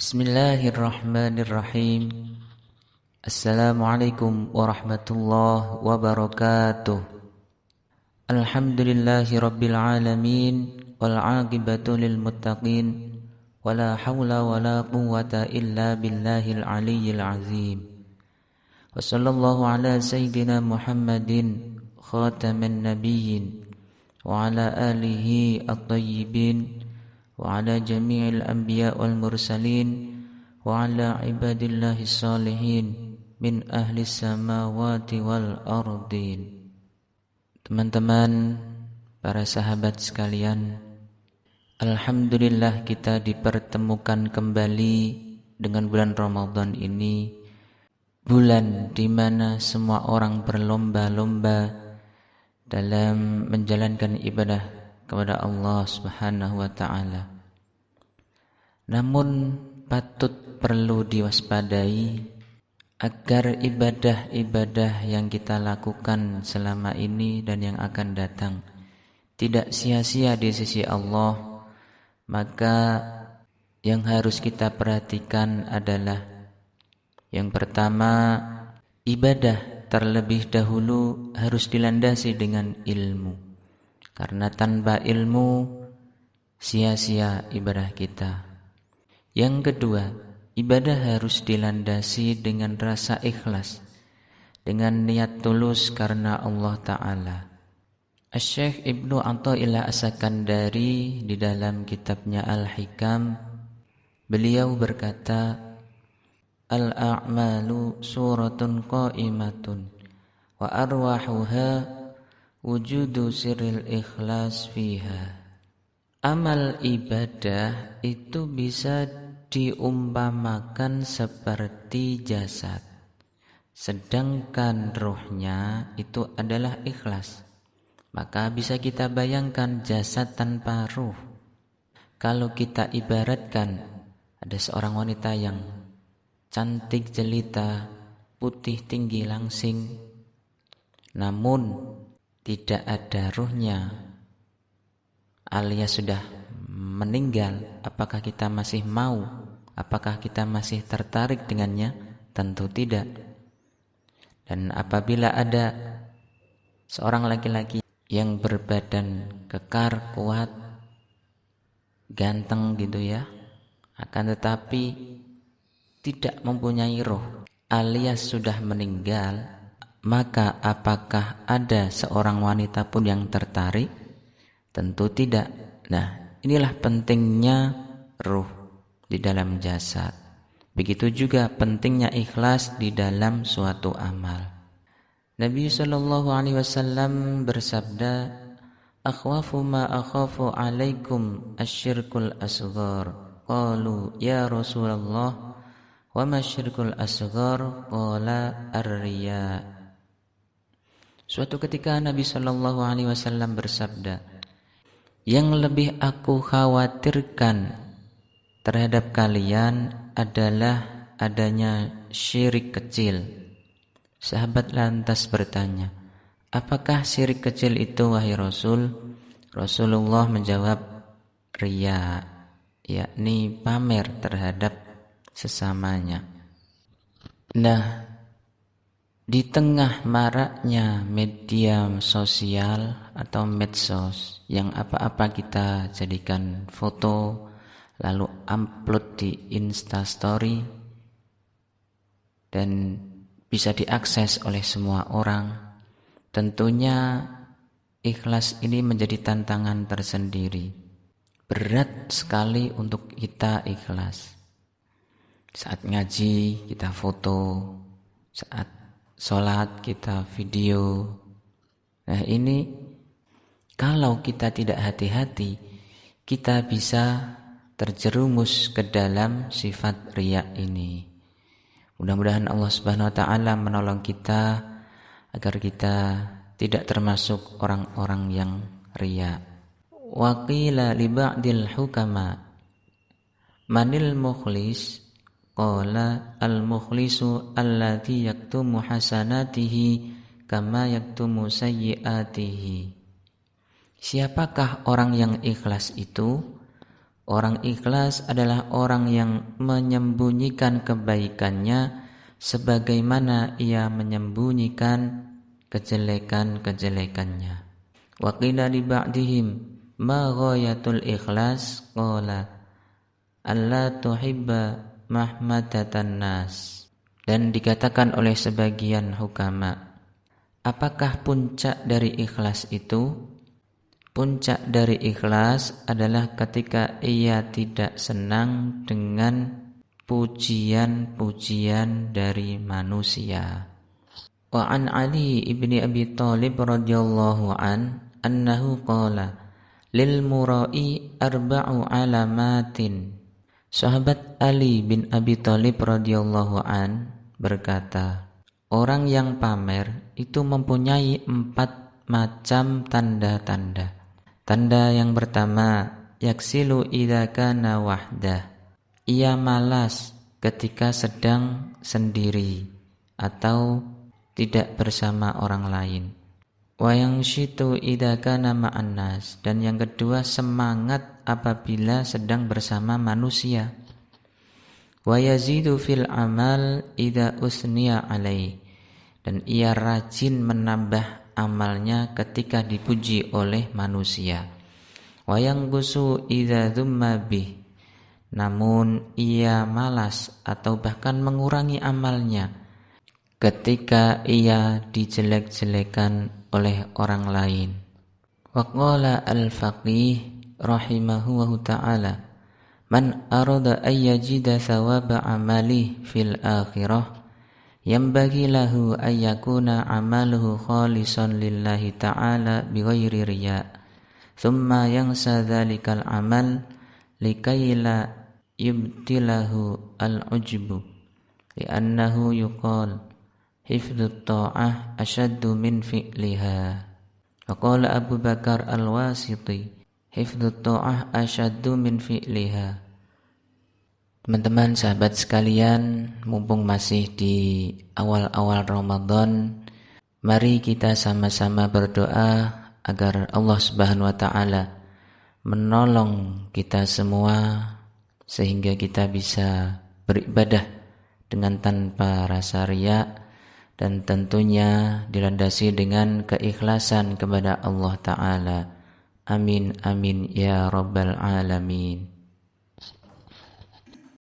Bismillahirrahmanirrahim. Assalamualaikum warahmatullahi wabarakatuh. Alhamdulillahi rabbil alamin, wal aqibatu lil muttaqin, wala haula wala quwwata illa billahil aliyyil azim. Wa sallallahu ala sayyidina Muhammadin khataman nabiyyin wa ala alihi at-tayyibin wa ala jami'il anbiya wal mursalin wa ala ibadillahi salihin min ahli samawati wal ardin. Teman-teman, para sahabat sekalian, alhamdulillah kita dipertemukan kembali dengan bulan Ramadan ini, bulan di mana semua orang berlomba-lomba dalam menjalankan ibadah kepada Allah Subhanahu wa taala. Namun patut perlu diwaspadai agar ibadah-ibadah yang kita lakukan selama ini dan yang akan datang tidak sia-sia di sisi Allah. Maka yang harus kita perhatikan adalah yang pertama, ibadah terlebih dahulu harus dilandasi dengan ilmu. Karena tanpa ilmu sia-sia ibadah kita. Yang kedua, ibadah harus dilandasi dengan rasa ikhlas, dengan niat tulus karena Allah Ta'ala. Asy-Syaikh Ibnu Athaillah As-Sakandari di dalam kitabnya Al-Hikam, beliau berkata, Al-a'malu suratun qa'imatun wa arwahuha wujudu sirril ikhlas fiha. Amal ibadah itu bisa diumpamakan seperti jasad, sedangkan ruhnya itu adalah ikhlas. Maka bisa kita bayangkan jasad tanpa ruh. Kalau kita ibaratkan ada seorang wanita yang cantik jelita, putih tinggi langsing, namun tidak ada ruhnya, alias sudah meninggal, apakah kita masih mau? Apakah kita masih tertarik dengannya? Tentu tidak. Dan apabila ada seorang laki-laki yang berbadan kekar, kuat, ganteng gitu ya, akan tetapi tidak mempunyai roh, alias sudah meninggal, maka apakah ada seorang wanita pun yang tertarik? Tentu tidak. Nah, inilah pentingnya ruh di dalam jasad. Begitu juga pentingnya ikhlas di dalam suatu amal. Nabi SAW bersabda, "Akhwafu ma akhafu alaikum asyirkul asghar." Qalu, "Ya Rasulullah, wa ma syirkul asghar?" Qala ar-riya. Suatu ketika Nabi SAW bersabda, yang lebih aku khawatirkan terhadap kalian adalah adanya syirik kecil. Sahabat lantas bertanya, apakah syirik kecil itu wahai Rasul? Rasulullah menjawab, riya, yakni pamer terhadap sesamanya. Nah, di tengah maraknya media sosial atau medsos yang apa-apa kita jadikan foto lalu upload di Instastory dan bisa diakses oleh semua orang, tentunya ikhlas ini menjadi tantangan tersendiri. Berat sekali untuk kita ikhlas. Saat ngaji kita foto, saat sholat kita video. Nah ini kalau kita tidak hati-hati, kita bisa terjerumus ke dalam sifat riya ini. Mudah-mudahan Allah Subhanahu wa taala menolong kita agar kita tidak termasuk orang-orang yang riya. Wa qila li ba'dil hukama manil mukhlis? Qala al-mukhlisu alladhi yaktumu hasanatihi kama yaktumu sayyiatihi. Siapakah orang yang ikhlas itu? Orang ikhlas adalah orang yang menyembunyikan kebaikannya sebagaimana ia menyembunyikan kejelekan-kejelekannya. Wa qila li ba'dihim ma ghayatul ikhlas qala alla tuhibba mahmadatan nas. Dan dikatakan oleh sebagian hukama, apakah puncak dari ikhlas itu? Puncak dari ikhlas adalah ketika ia tidak senang dengan pujian-pujian dari manusia. Wa an Ali ibni Abi Thalib radhiyallahu annahu qala lil murai arba'u alamatin. Sahabat Ali bin Abi Thalib radhiyallahu berkata, orang yang pamer itu mempunyai 4 macam tanda-tanda. Tanda yang pertama, yaksilu idza kana wahdah. Ia malas ketika sedang sendiri atau tidak bersama orang lain. Wa yangshitu idza kana ma'an nas. Dan yang kedua, semangat apabila sedang bersama manusia. Wa yazidu fil amal idza usniya alaih. Dan ia rajin menambah amalnya ketika dipuji oleh manusia. Wa yanggusu idza dzumma bih. Namun ia malas atau bahkan mengurangi amalnya ketika ia dijelek-jelekan oleh orang lain. Wa qala al-faqih rahimahu ta'ala, man arada ay yajida thawaba amalihi fil akhirah yambagi lahu ayyakuna amaluhu khalisan lillahi ta'ala bighairi riya thumma yansa dhalikal amal likayla yubtilahu al-ujbu li'annahu yuqal hifdhut ta'ah ashaddu min fi'liha. Wa qala Abu Bakar al-Wasiti hifdhut ta'ah ashaddu min fi'liha. Teman-teman sahabat sekalian, mumpung masih di awal-awal Ramadan, mari kita sama-sama berdoa agar Allah Subhanahu wa taala menolong kita semua sehingga kita bisa beribadah dengan tanpa rasa riya dan tentunya dilandasi dengan keikhlasan kepada Allah taala. Amin amin ya rabbal alamin.